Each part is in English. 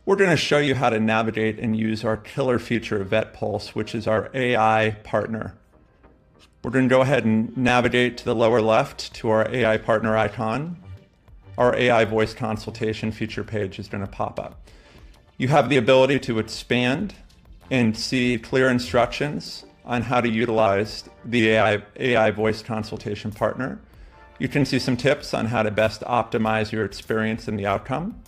We're going to show you how to navigate and use our killer feature, VetPulse, which is our AI partner. We're going to go ahead and navigate to the lower left to our AI partner icon. Our AI voice consultation feature page is going to pop up. You have the ability to expand and see clear instructions on how to utilize the AI voice consultation partner. You can see some tips on how to best optimize your experience and the outcome.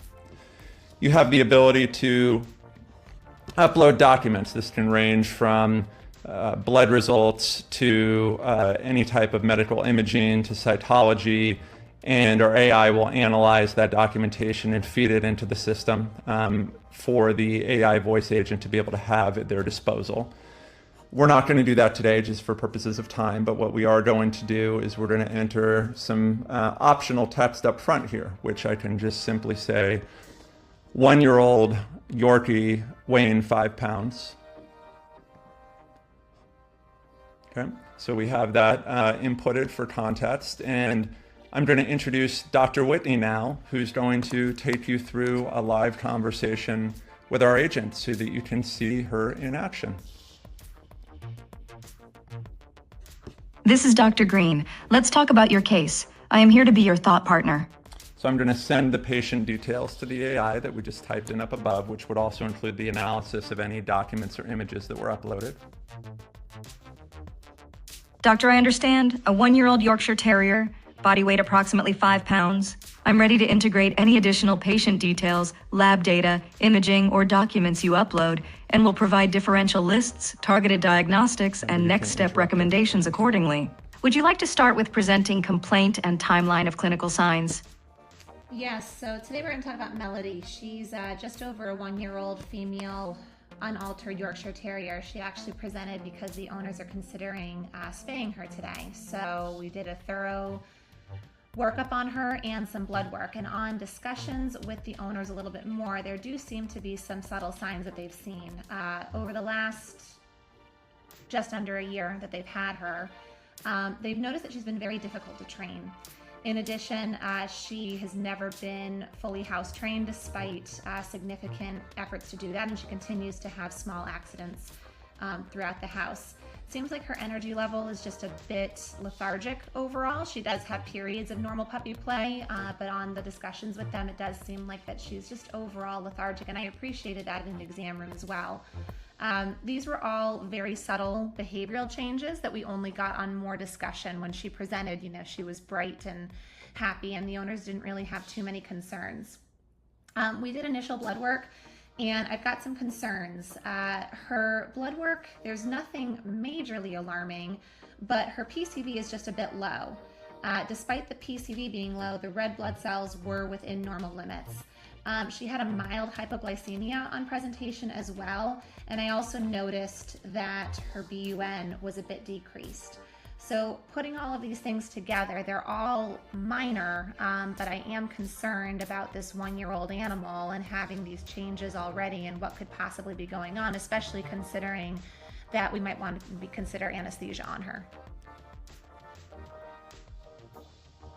You have the ability to upload documents. This can range from blood results to any type of medical imaging to cytology, and our AI will analyze that documentation and feed it into the system for the AI voice agent to be able to have at their disposal. We're not going to do that today just for purposes of time, but what we are going to do is we're going to enter some optional text up front here, which I can just simply say, 1-year-old Yorkie weighing 5 pounds. Okay, so we have that inputted for context, and I'm going to introduce Dr. Whitney now, who's going to take you through a live conversation with our agent so that you can see her in action. This is Dr. Greene. Let's talk about your case. I am here to be your thought partner. So I'm going to send the patient details to the AI that we just typed in up above, which would also include the analysis of any documents or images that were uploaded. Doctor, I understand. A 1-year-old Yorkshire Terrier, body weight approximately 5 pounds. I'm ready to integrate any additional patient details, lab data, imaging, or documents you upload, and will provide differential lists, targeted diagnostics, and next step recommendations accordingly. Would you like to start with presenting complaint and timeline of clinical signs? Yes, so today we're going to talk about Melody. She's just over a 1-year-old female unaltered Yorkshire Terrier. She actually presented because the owners are considering spaying her today. So we did a thorough workup on her and some blood work. And on discussions with the owners a little bit more, there do seem to be some subtle signs that they've seen. Over the last just under a year that they've had her, they've noticed that she's been very difficult to train. In addition, she has never been fully house trained despite significant efforts to do that, and she continues to have small accidents throughout the house. Seems like her energy level is just a bit lethargic overall. She does have periods of normal puppy play, but on the discussions with them, it does seem like that she's just overall lethargic, and I appreciated that in the exam room as well. These were all very subtle behavioral changes that we only got on more discussion. When she presented, you know, she was bright and happy, and the owners didn't really have too many concerns. We did initial blood work, and I've got some concerns. Her blood work, there's nothing majorly alarming, but her PCV is just a bit low. Despite the PCV being low, the red blood cells were within normal limits. She had a mild hypoglycemia on presentation as well, and I also noticed that her BUN was a bit decreased. So putting all of these things together, they're all minor, but I am concerned about this 1-year-old animal and having these changes already and what could possibly be going on, especially considering that we might want to consider anesthesia on her.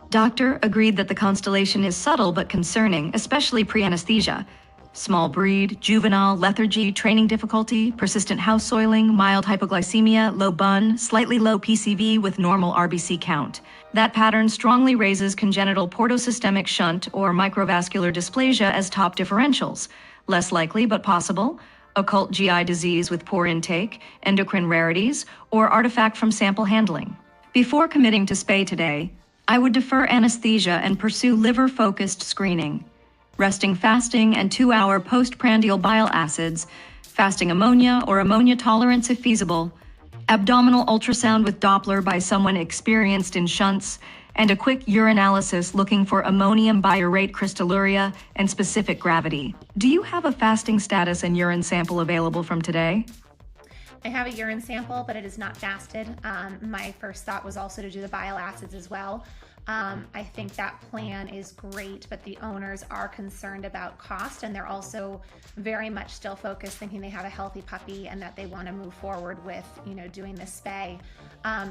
Doctor agreed that the constellation is subtle but concerning, especially pre-anesthesia. Small breed, juvenile, lethargy, training difficulty, persistent house soiling, mild hypoglycemia, low BUN, slightly low PCV with normal RBC count. That pattern strongly raises congenital portosystemic shunt or microvascular dysplasia as top differentials. Less likely but possible, occult GI disease with poor intake, endocrine rarities, or artifact from sample handling. Before committing to spay today, I would defer anesthesia and pursue liver-focused screening. Resting fasting and 2-hour postprandial bile acids, fasting ammonia or ammonia tolerance if feasible, abdominal ultrasound with Doppler by someone experienced in shunts, and a quick urinalysis looking for ammonium biurate crystalluria and specific gravity. Do you have a fasting status and urine sample available from today? I have a urine sample, but it is not fasted. My first thought was also to do the bile acids as well. I think that plan is great, but the owners are concerned about cost, and they're also very much still focused, thinking they have a healthy puppy and that they want to move forward with, doing this spay.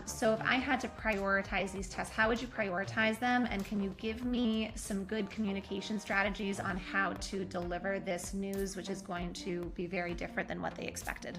So if I had to prioritize these tests, how would you prioritize them? And can you give me some good communication strategies on how to deliver this news, which is going to be very different than what they expected?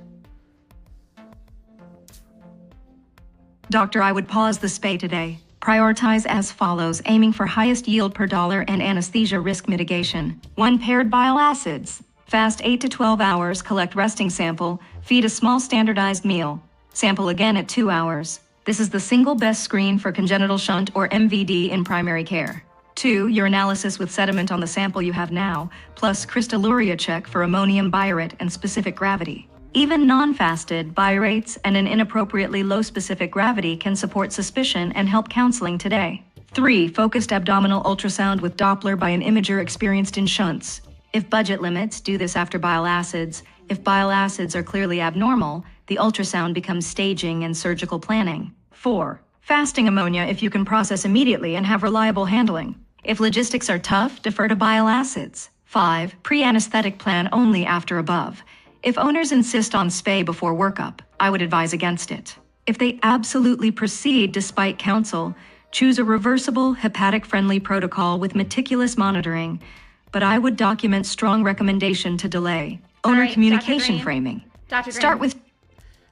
Doctor, I would pause the spay today. Prioritize as follows, aiming for highest yield per dollar and anesthesia risk mitigation. 1 paired bile acids. Fast 8 to 12 hours, collect resting sample, feed a small standardized meal. Sample again at 2 hours. This is the single best screen for congenital shunt or MVD in primary care. 2, your analysis with sediment on the sample you have now, plus crystalluria check for ammonium biuret and specific gravity. Even non-fasted biurates and an inappropriately low specific gravity can support suspicion and help counseling today. 3, focused abdominal ultrasound with Doppler by an imager experienced in shunts. If budget limits, do this after bile acids. If bile acids are clearly abnormal, the ultrasound becomes staging and surgical planning. 4, fasting ammonia if you can process immediately and have reliable handling. If logistics are tough, defer to bile acids. 5, pre-anesthetic plan only after above. If owners insist on spay before workup, I would advise against it. If they absolutely proceed despite counsel, choose a reversible, hepatic-friendly protocol with meticulous monitoring, but I would document strong recommendation to delay. Owner communication Dr. Greene, framing. Dr. Start Greene, with...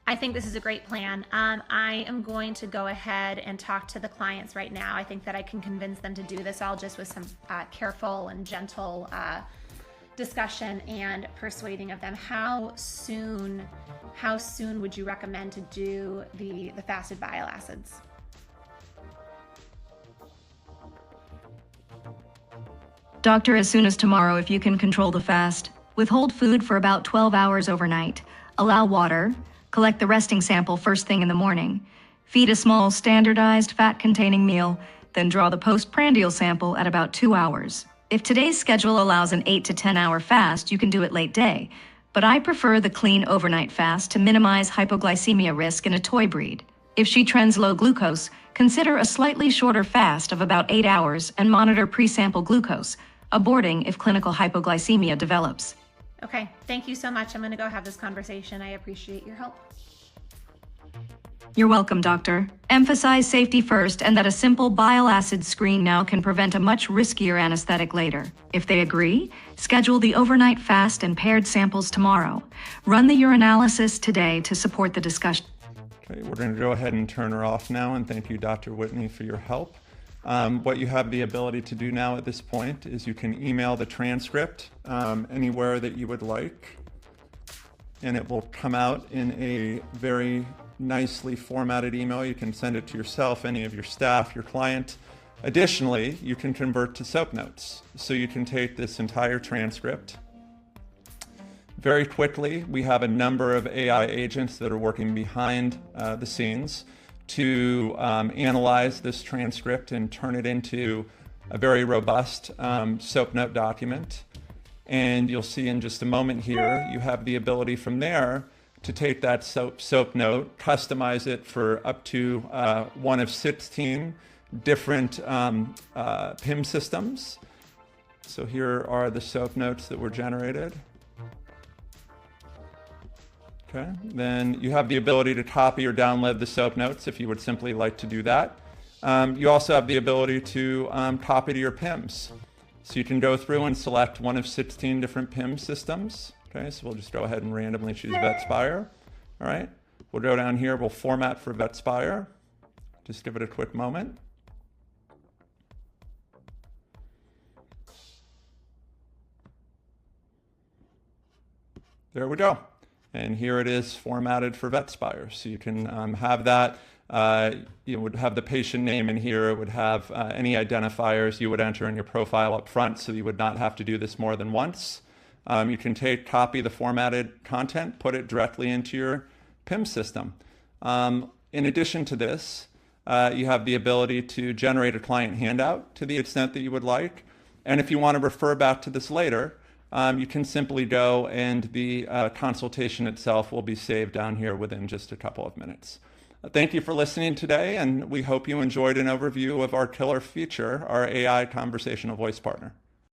I think this is a great plan. I am going to go ahead and talk to the clients right now. I think that I can convince them to do this all just with some careful and gentle discussion and persuading of them. How soon would you recommend to do the fasted bile acids? Doctor, as soon as tomorrow if you can control the fast. Withhold food for about 12 hours overnight. Allow water. Collect the resting sample first thing in the morning. Feed a small standardized fat-containing meal, then draw the postprandial sample at about 2 hours. If today's schedule allows an 8 to 10 hour fast, you can do it late day. But I prefer the clean overnight fast to minimize hypoglycemia risk in a toy breed. If she trends low glucose, consider a slightly shorter fast of about 8 hours and monitor pre-sample glucose, aborting if clinical hypoglycemia develops. Okay, thank you so much. I'm going to go have this conversation. I appreciate your help. You're welcome, doctor. Emphasize safety first and that a simple bile acid screen now can prevent a much riskier anesthetic later. If they agree, schedule the overnight fast and paired samples tomorrow. Run the urinalysis today to support the discussion. Okay, we're going to go ahead and turn her off now, and thank you, Dr. Whitney, for your help. What you have the ability to do now at this point is you can email the transcript anywhere that you would like, and it will come out in a very nicely formatted email. You can send it to yourself, any of your staff, your client. Additionally, you can convert to SOAP notes. So you can take this entire transcript. Very quickly, we have a number of AI agents that are working behind the scenes to analyze this transcript and turn it into a very robust SOAP note document. And you'll see in just a moment here, you have the ability from there to take that SOAP note, customize it for up to one of 16 different PIM systems. So here are the SOAP notes that were generated. Okay, then you have the ability to copy or download the SOAP notes if you would simply like to do that. You also have the ability to copy to your PIMs. So you can go through and select one of 16 different PIM systems. Okay, so we'll just go ahead and randomly choose VetSpire. All right, we'll go down here, we'll format for VetSpire. Just give it a quick moment. There we go. And here it is formatted for VetSpire. So you can have that. You would have the patient name in here. It would have any identifiers you would enter in your profile up front, so you would not have to do this more than once. You can copy the formatted content, put it directly into your PIM system. In addition to this, you have the ability to generate a client handout to the extent that you would like. And if you want to refer back to this later, you can simply go and the consultation itself will be saved down here within just a couple of minutes. Thank you for listening today, and we hope you enjoyed an overview of our killer feature, our AI conversational voice partner.